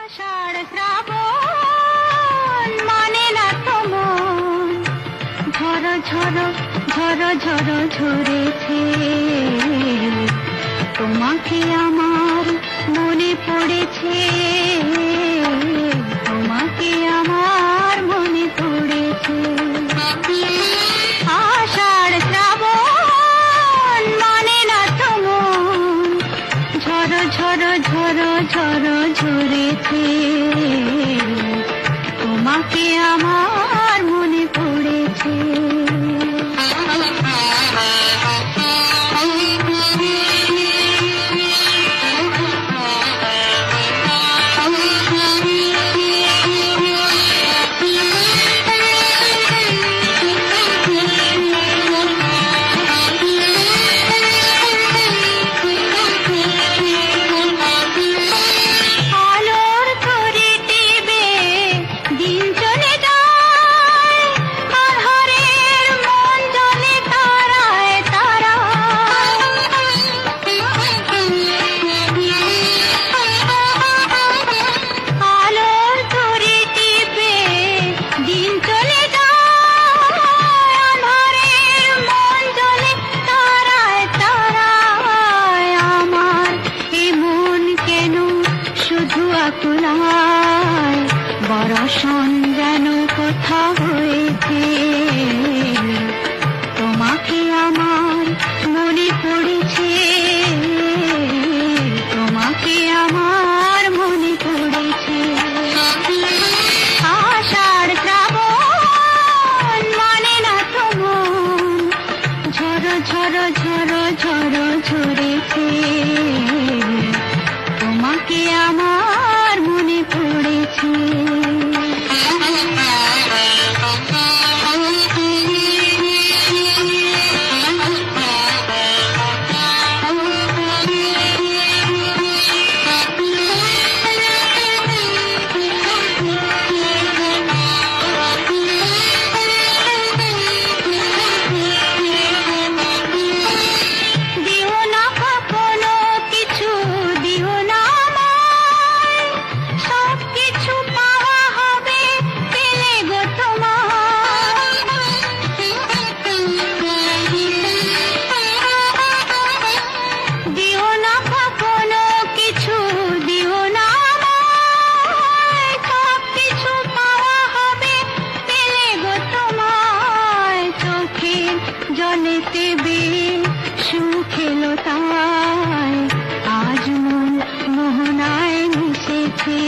আষাঢ় শ্রাবণ মানে না তো মন, ঝড় ঝড় ঝড় ঝড় ঝরেছে। তোমাকে আমার মনে পড়েছে, তোমাকে আমার মনে পড়েছে। আষাঢ় শ্রাবণ মানে না তো মন, ঝড় ঝড় ঝড় ঝড় ঝরেছে। তোমাকে আমার মনে পড়েছে। বরষণ যেন কোথা হয়েছে, তোমাকে আমার মনে পড়েছে, তোমাকে আমার মনে পড়েছে। আষাঢ় শ্রাবণ মানে না তো মন, ঝড় ঝড় ঝড় ঝড় ঝরেছে। তোমাকে আমার মনে পড়েছে। জলেতে সুখেলো তাই আজ মন মোহনায় মিশেছে।